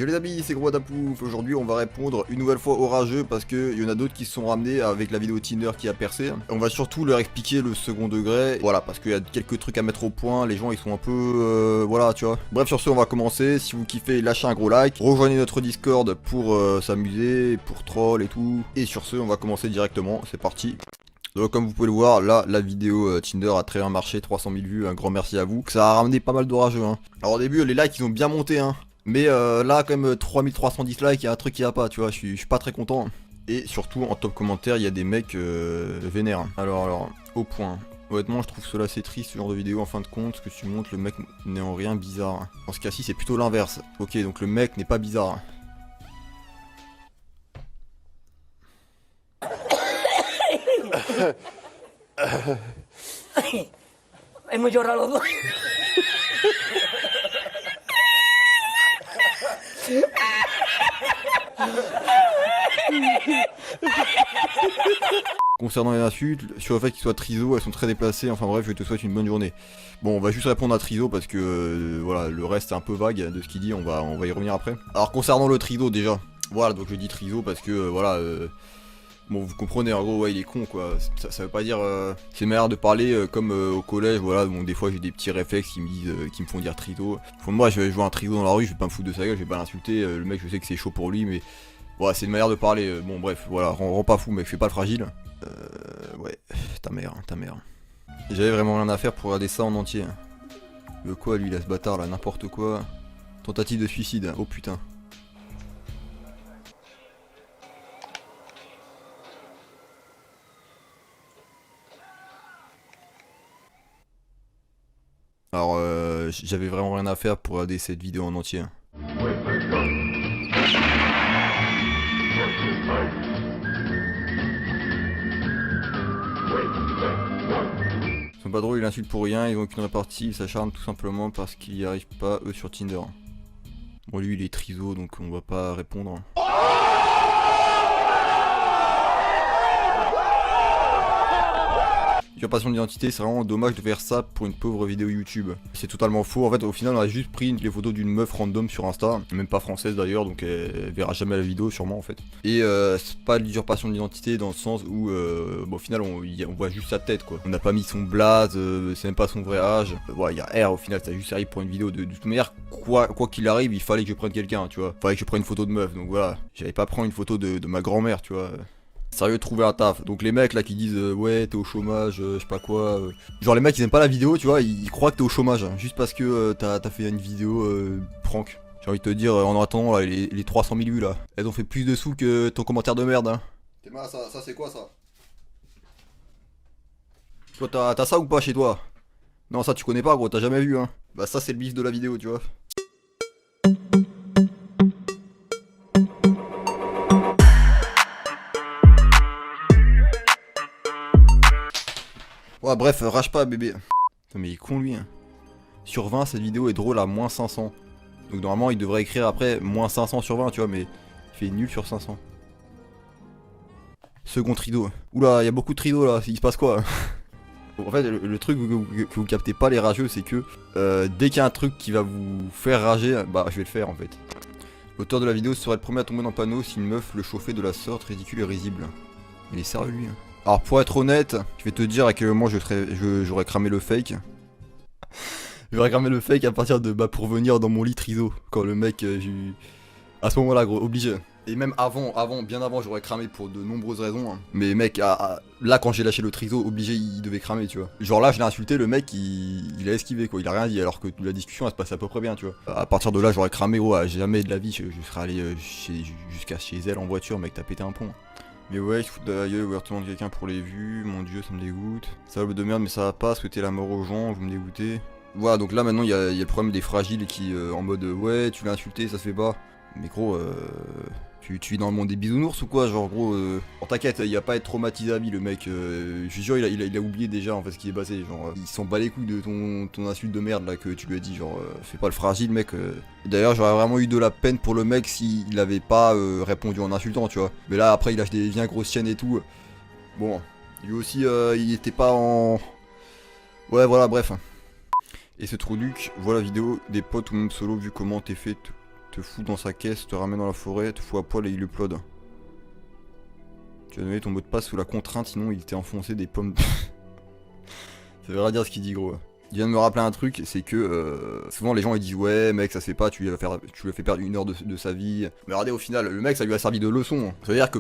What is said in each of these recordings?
Yo les amis, c'est Gros Tapouf. Aujourd'hui on va répondre une nouvelle fois aux rageux parce qu'il y en a d'autres qui se sont ramenés avec la vidéo Tinder qui a percé. On va surtout leur expliquer le second degré, voilà, parce qu'il y a quelques trucs à mettre au point, les gens ils sont un peu... voilà tu vois. Bref, sur ce on va commencer. Si vous kiffez, lâchez un gros like, rejoignez notre Discord pour s'amuser, pour troll et tout. Et sur ce on va commencer directement, c'est parti. Donc comme vous pouvez le voir, là la vidéo Tinder a très bien marché, 300 000 vues, un grand merci à vous. Ça a ramené pas mal de rageux hein. Alors au début les likes ils ont bien monté hein. Mais là quand même 3310 likes, il y a un truc qui va pas, tu vois, je suis pas très content. Et surtout en top commentaire, il y a des mecs vénères. Alors, au point. Honnêtement je trouve cela assez triste ce genre de vidéo en fin de compte, ce que tu montres, le mec n'est en rien bizarre. Dans ce cas-ci c'est plutôt l'inverse. Ok, donc le mec n'est pas bizarre. Hemos llorado los dos. Concernant les insultes, sur le fait qu'il soit triso, elles sont très déplacées, enfin bref, je te souhaite une bonne journée. Bon, on va juste répondre à triso parce que voilà, le reste est un peu vague de ce qu'il dit, on va y revenir après. Alors concernant le triso déjà, voilà, donc je dis triso parce que voilà, bon vous comprenez, en gros ouais il est con quoi, ça veut pas dire, c'est une manière de parler comme au collège, voilà, bon des fois j'ai des petits réflexes qui me disent, qui me font dire triso. Au fond de moi je vois un triso dans la rue, je vais pas me foutre de sa gueule, je vais pas l'insulter, le mec je sais que c'est chaud pour lui mais... Voilà, c'est une manière de parler, bon bref, voilà, rends pas fou mec, fais pas le fragile. Ouais, ta mère. J'avais vraiment rien à faire pour regarder ça en entier. Le quoi lui là, ce bâtard là, n'importe quoi. Tentative de suicide, oh putain. Alors j'avais vraiment rien à faire pour regarder cette vidéo en entier. Son pas drôle, il insulte pour rien, ils ont aucune répartie, ils s'acharnent tout simplement parce qu'ils n'y arrivent pas eux sur Tinder. Bon lui il est triso donc on va pas répondre. Usurpation d'identité, c'est vraiment dommage de faire ça pour une pauvre vidéo YouTube. C'est totalement faux, en fait au final on a juste pris les photos d'une meuf random sur Insta, même pas française d'ailleurs, donc elle verra jamais la vidéo sûrement en fait. Et c'est pas de l'usurpation d'identité dans le sens où bon, au final on voit juste sa tête quoi. On n'a pas mis son blaze, c'est même pas son vrai âge. Voilà, il y a R au final, ça a juste servi pour une vidéo de toute manière, quoi qu'il arrive, il fallait que je prenne quelqu'un, tu vois. Fallait que je prenne une photo de meuf, donc voilà. J'allais pas prendre une photo de ma grand-mère, tu vois. Sérieux, trouver un taf. Donc les mecs là qui disent ouais t'es au chômage, je sais pas quoi. Genre les mecs ils aiment pas la vidéo, tu vois, ils croient que t'es au chômage. Hein, juste parce que t'as fait une vidéo prank. J'ai envie de te dire, en attendant là, les 300 000 vues là, elles ont fait plus de sous que ton commentaire de merde. Hein. Théma, ça c'est quoi ça? Toi t'as ça ou pas chez toi? Non ça tu connais pas gros, t'as jamais vu hein. Bah ça c'est le bif de la vidéo tu vois. Ouais bref, rage pas bébé. Putain mais il est con lui hein. Sur 20 cette vidéo est drôle à moins 500. Donc normalement il devrait écrire après moins 500 sur 20 tu vois, mais il fait nul sur 500. Second trido. Oula, il y a beaucoup de trido là, il se passe quoi? En fait le truc que vous captez pas les rageux c'est que dès qu'il y a un truc qui va vous faire rager, bah je vais le faire en fait. L'auteur de la vidéo serait le premier à tomber dans le panneau si une meuf le chauffait de la sorte ridicule et risible. Il est sérieux lui hein. Alors pour être honnête, je vais te dire à quel moment j'aurais cramé le fake. J'aurais cramé le fake à partir de pour venir dans mon lit triso. Quand le mec, à ce moment là gros, obligé. Et même bien avant j'aurais cramé pour de nombreuses raisons. Hein. Mais mec, là quand j'ai lâché le triso, obligé il devait cramer tu vois. Genre là je l'ai insulté, le mec il a esquivé quoi, il a rien dit alors que la discussion elle se passait à peu près bien tu vois. À partir de là j'aurais cramé gros, jamais de la vie je serais allé jusqu'à chez elle en voiture mec, t'as pété un pont. Mais ouais, je fous de la gueule ouvertement de quelqu'un pour les vues, mon dieu ça me dégoûte. Ça va de merde mais ça va pas, souhaiter la mort aux gens, vous me dégoûtez. Voilà donc là maintenant il y a le problème des fragiles qui en mode ouais tu l'as insulté ça se fait pas. Mais gros tu vis dans le monde des bisounours ou quoi genre gros bon, t'inquiète il va pas être traumatisé à vie le mec, je suis sûr il a oublié déjà en fait ce qui est passé genre il s'en bat les couilles de ton insulte de merde là que tu lui as dit genre fais pas le fragile mec. D'ailleurs j'aurais vraiment eu de la peine pour le mec s'il avait pas répondu en insultant tu vois. Mais là après il lâche des viens grosses chiennes et tout. Bon lui aussi il était pas en... Ouais voilà bref. Et ce trou duc, voilà la vidéo des potes ou même solo vu comment t'es fait te fout dans sa caisse, te ramène dans la forêt, te fout à poil et il upload. Tu as donné ton mot de passe sous la contrainte, sinon il t'est enfoncé des pommes. Ça veut rien dire ce qu'il dit, gros. Il vient de me rappeler un truc, c'est que souvent les gens ils disent ouais mec ça se fait pas, tu lui as fait perdre 1 heure de sa vie. Mais regardez au final, le mec ça lui a servi de leçon. Ça veut dire que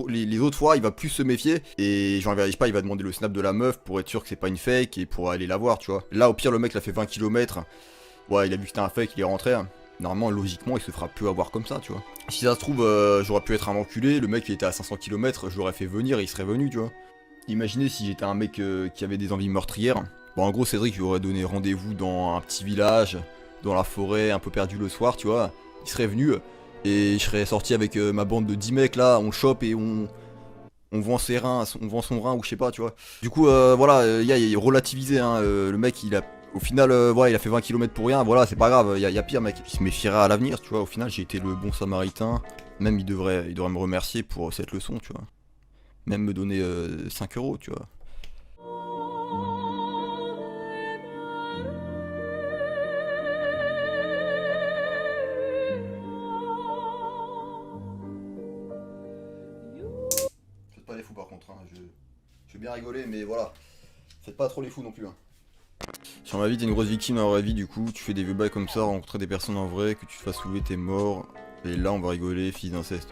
les autres fois il va plus se méfier et j'en vérifie pas, il va demander le snap de la meuf pour être sûr que c'est pas une fake et pour aller la voir, tu vois. Là au pire le mec l'a fait 20 km, ouais il a vu que c'était un fake, il est rentré. Normalement logiquement il se fera plus avoir comme ça, tu vois. Si ça se trouve j'aurais pu être un enculé, le mec il était à 500 km, je l'aurais fait venir et il serait venu, tu vois. Imaginez si j'étais un mec qui avait des envies meurtrières. Bon, en gros, Cédric lui aurait donné rendez-vous dans un petit village, dans la forêt, un peu perdu le soir, tu vois. Il serait venu et je serais sorti avec ma bande de 10 mecs là, on chope et on vend ses reins, on vend son rein ou je sais pas, tu vois. Du coup, voilà, il est relativisé, hein. Le mec, il a. Au final, voilà, il a fait 20 km pour rien, voilà, c'est pas grave, il y a pire, mec. Il se méfiera à l'avenir, tu vois. Au final, j'ai été le bon samaritain. Même il devrait me remercier pour cette leçon, tu vois. Même me donner 5 euros, tu vois. Faites pas les fous par contre, hein. Je vais bien rigoler, mais voilà. Faites pas trop les fous non plus. Hein. Sur ma vie, t'es une grosse victime dans la vraie vie, du coup, tu fais des vieux bails comme ça, rencontrer des personnes en vrai, que tu te fasses soulever, t'es mort. Et là, on va rigoler, fils d'inceste.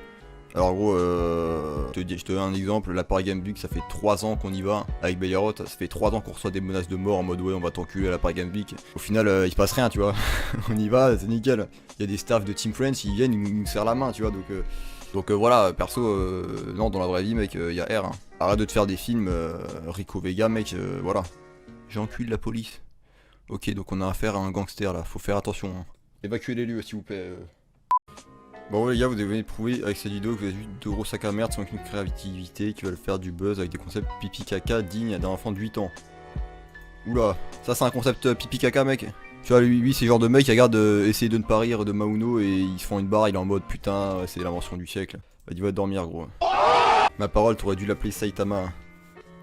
Alors gros, je te donne un exemple, la Paris Game Week, ça fait 3 ans qu'on y va avec Bayarot, ça fait 3 ans qu'on reçoit des menaces de mort en mode ouais on va t'enculer à la Paris Game Week. Au final il se passe rien, tu vois, on y va, c'est nickel. Il y a des staffs de Team Friends, ils viennent, ils nous serrent la main, tu vois, donc voilà, perso, non dans la vraie vie mec, il y a R. Hein. Arrête de te faire des films, Rico Vega mec, voilà. J'encule la police. Ok, donc on a affaire à un gangster là, faut faire attention. Hein. Évacuez les lieux s'il vous plaît. Bon les gars, vous devez prouver avec cette vidéo que vous êtes juste de gros sacs à merde sans aucune créativité qui veulent faire du buzz avec des concepts pipi caca dignes d'un enfant de 8 ans. Oula, ça c'est un concept pipi caca mec. Tu vois lui c'est le genre de mec qui regarde essayer de ne pas rire de Mauno et ils se font une barre, il est en mode putain c'est l'invention du siècle. Il va dormir gros. Ma parole, t'aurais dû l'appeler Saitama.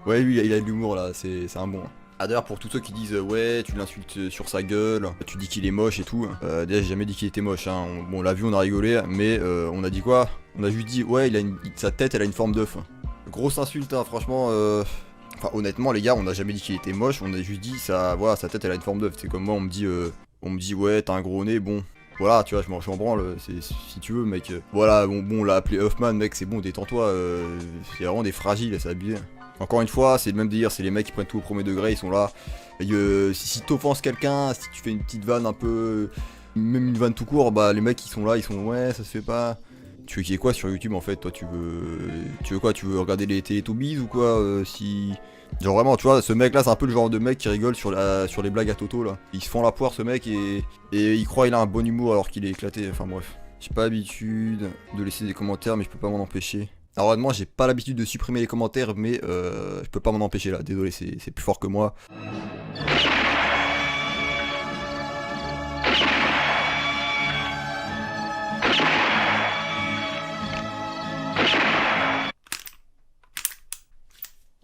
Ouais lui il a de l'humour là, c'est un bon. Ah d'ailleurs pour tous ceux qui disent ouais tu l'insultes sur sa gueule, tu dis qu'il est moche et tout, déjà j'ai jamais dit qu'il était moche hein, on l'a vu, on a rigolé, mais on a dit quoi? On a juste dit ouais sa tête elle a une forme d'œuf. Grosse insulte hein, franchement, enfin honnêtement les gars on a jamais dit qu'il était moche, on a juste dit voilà sa tête elle a une forme d'œuf, c'est comme moi on me dit ouais t'as un gros nez, bon voilà tu vois je m'en branle, si tu veux mec, voilà bon on l'a appelé Huffman mec c'est bon détends-toi, il y a vraiment des fragiles, c'est abusé. Encore une fois, c'est le même délire, c'est les mecs qui prennent tout au premier degré, ils sont là. Et si t'offenses quelqu'un, si tu fais une petite vanne un peu. Même une vanne tout court, bah les mecs ils sont là, ils sont ouais, ça se fait pas. Tu veux qu'il y ait quoi sur YouTube en fait? Toi tu veux quoi? Tu veux regarder les Teletubbies ou quoi? Genre vraiment, tu vois, ce mec là, c'est un peu le genre de mec qui rigole sur les blagues à Toto là. Il se fend la poire ce mec et il croit il a un bon humour alors qu'il est éclaté, enfin bref. J'ai pas l'habitude de laisser des commentaires, mais je peux pas m'en empêcher. Alors honnêtement j'ai pas l'habitude de supprimer les commentaires mais je peux pas m'en empêcher là, désolé c'est plus fort que moi.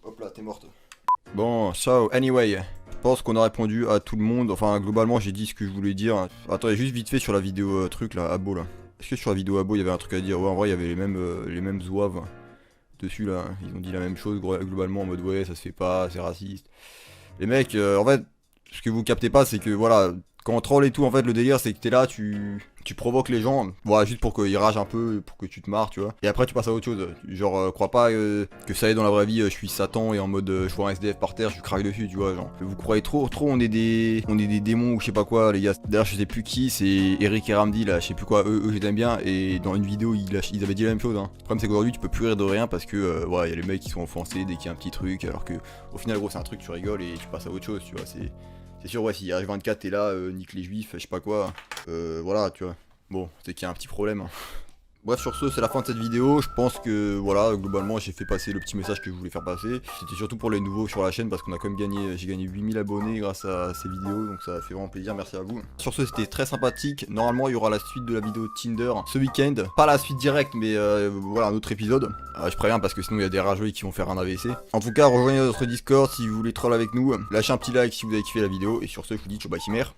Hop là t'es morte. Bon ciao anyway. Je pense qu'on a répondu à tout le monde, enfin globalement j'ai dit ce que je voulais dire. Attendez juste vite fait sur la vidéo truc là, abo là. Est-ce que sur la vidéo abo il y avait un truc à dire? Ouais en vrai il y avait les mêmes zouaves dessus là, ils ont dit la même chose globalement en mode ouais ça se fait pas, c'est raciste. Les mecs, en fait, ce que vous captez pas c'est que voilà, quand on troll et tout en fait le délire c'est que t'es là, tu provoques les gens, voilà juste pour qu'ils ragent un peu, pour que tu te marres tu vois. Et après tu passes à autre chose, genre crois pas que ça y est dans la vraie vie je suis Satan et en mode je vois un SDF par terre, je lui craque dessus tu vois genre. Vous croyez trop on est des démons ou je sais pas quoi les gars. D'ailleurs je sais plus qui, c'est Eric et Ramdi là, je sais plus quoi, eux je les aime bien et dans une vidéo ils avaient dit la même chose hein. Le problème c'est qu'aujourd'hui tu peux plus rire de rien parce que voilà, y a les mecs qui sont offensés dès qu'il y a un petit truc alors que au final gros c'est un truc tu rigoles et tu passes à autre chose tu vois, c'est sûr ouais si H24 t'es là, nique les juifs, je sais pas quoi, voilà tu vois. Bon, c'est qu'il y a un petit problème. Bref sur ce c'est la fin de cette vidéo, je pense que voilà globalement j'ai fait passer le petit message que je voulais faire passer. C'était surtout pour les nouveaux sur la chaîne parce qu'on a quand même gagné, j'ai gagné 8000 abonnés grâce à ces vidéos donc ça fait vraiment plaisir, merci à vous. Sur ce c'était très sympathique, normalement il y aura la suite de la vidéo Tinder ce week-end, pas la suite directe mais voilà un autre épisode. Je préviens parce que sinon il y a des rageux qui vont faire un AVC. En tout cas rejoignez notre Discord si vous voulez troll avec nous, lâchez un petit like si vous avez kiffé la vidéo et sur ce je vous dis ciao bye mère.